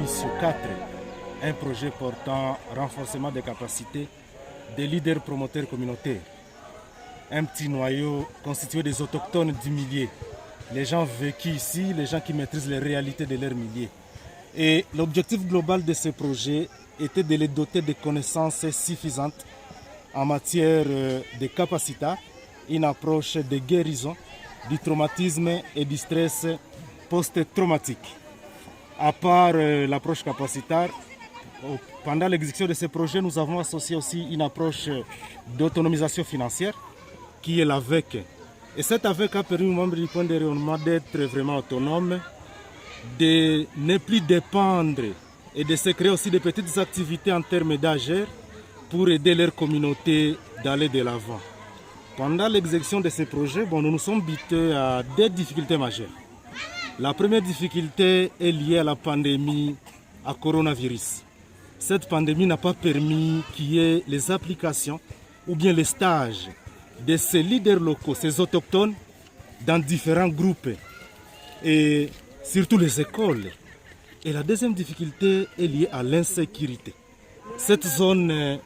Mission 4, un projet portant renforcement des capacités des leaders promoteurs communautaires. Un petit noyau constitué des autochtones du milieu, les gens vécus ici, les gens qui maîtrisent les réalités de leur milieu. Et l'objectif global de ce projet était de les doter de connaissances suffisantes en matière de capacité, une approche de guérison du traumatisme et du stress post-traumatique. À part l'approche capacitaire, pendant l'exécution de ce projet, nous avons associé aussi une approche d'autonomisation financière qui est l'AVEC. Et cette AVEC a permis aux membres du point de rayonnement d'être vraiment autonomes, de ne plus dépendre et de se créer aussi de petites activités en termes d'agir pour aider leur communauté d'aller de l'avant. Pendant l'exécution de ce projet, nous nous sommes butés à des difficultés majeures. La première difficulté est liée à la pandémie à coronavirus. Cette pandémie n'a pas permis qu'il y ait les applications ou bien les stages de ces leaders locaux, ces autochtones, dans différents groupes et surtout les écoles. Et la deuxième difficulté est liée à l'insécurité. Cette zone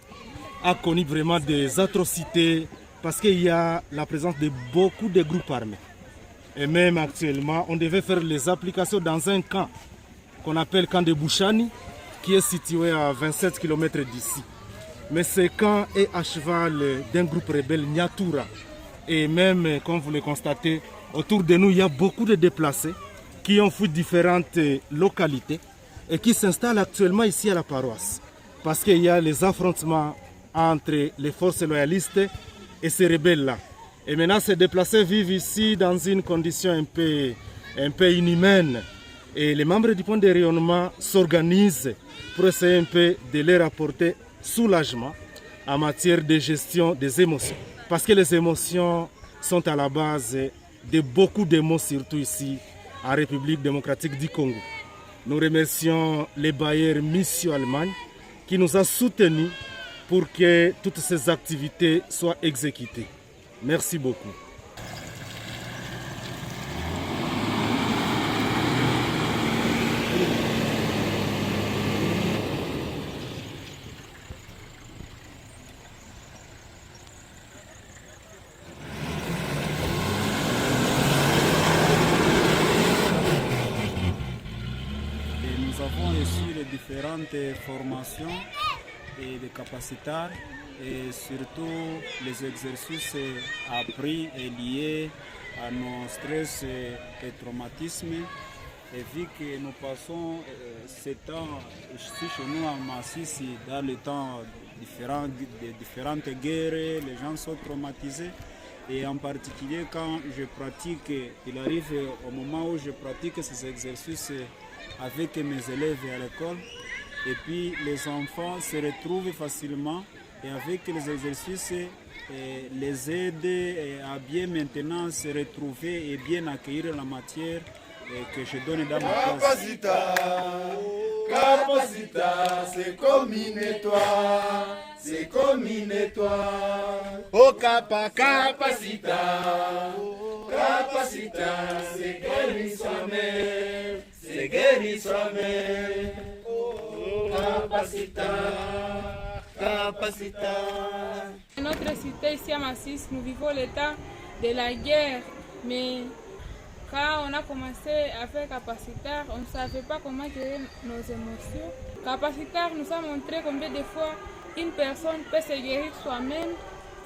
a connu vraiment des atrocités parce qu'il y a la présence de beaucoup de groupes armés. Et même actuellement, on devait faire les applications dans un camp qu'on appelle camp de Bouchani, qui est situé à 27 km d'ici. Mais ce camp est à cheval d'un groupe rebelle, Nyatura. Et même, comme vous le constatez, autour de nous, il y a beaucoup de déplacés qui ont fui différentes localités et qui s'installent actuellement ici à la paroisse. Parce qu'il y a les affrontements entre les forces loyalistes et ces rebelles-là. Et maintenant, ces déplacés vivent ici dans une condition un peu inhumaine. Et les membres du point de rayonnement s'organisent pour essayer un peu de leur apporter soulagement en matière de gestion des émotions. Parce que les émotions sont à la base de beaucoup de maux, surtout ici, en République démocratique du Congo. Nous remercions les bailleurs Mission Allemagne qui nous a soutenus pour que toutes ces activités soient exécutées. Merci beaucoup. Nous avons reçu les différentes formations et les capacitaires et surtout les exercices appris et liés à nos stress et traumatismes. Et vu que nous passons ce temps ici chez nous en Massis dans le temps de différentes guerres, les gens sont traumatisés. Et en particulier quand je pratique, il arrive au moment où je pratique ces exercices avec mes élèves à l'école. Et puis les enfants se retrouvent facilement et avec les exercices les aider à bien maintenant se retrouver et bien accueillir la matière que je donne dans ma classe. Capacita, c'est comme une étoile, c'est comme une étoile. Oh capacita, capacita, c'est guéri soi-même, c'est guéri soi-même. Oh capacita, capacita. Notre cité ici à Massis, nous vivons l'état de la guerre, mais quand on a commencé à faire capacitaire, on ne savait pas comment gérer nos émotions. Capacitaire nous a montré combien de fois une personne peut se guérir soi-même,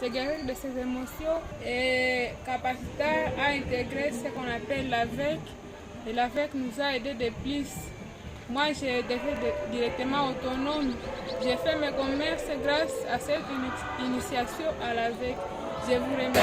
se guérir de ses émotions. Et capacitaire a intégré ce qu'on appelle l'AVEC. Et l'AVEC nous a aidé de plus. Moi, j'ai devenu directement autonome. J'ai fait mes commerces grâce à cette initiation à l'AVEC. Je vous remercie.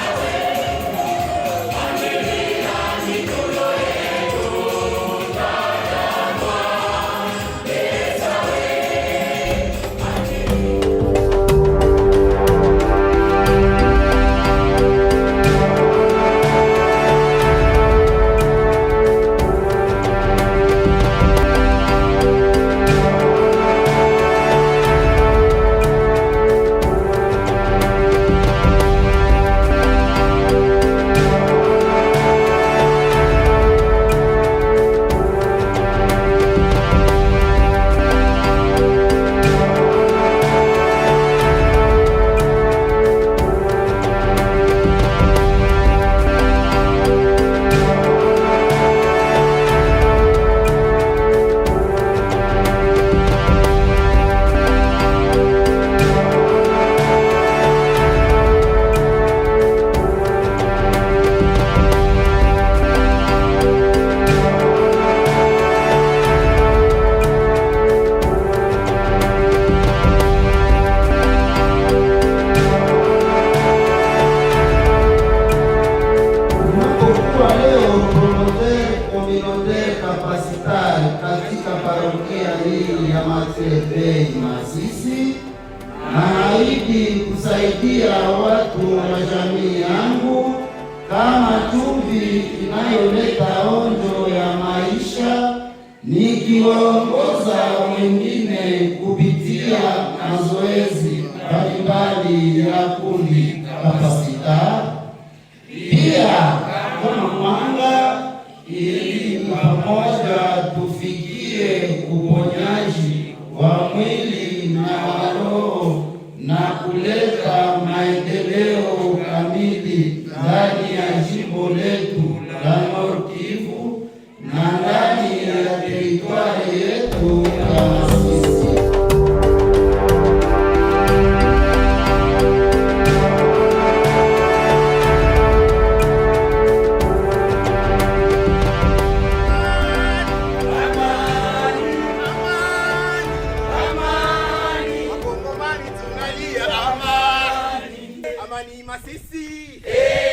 et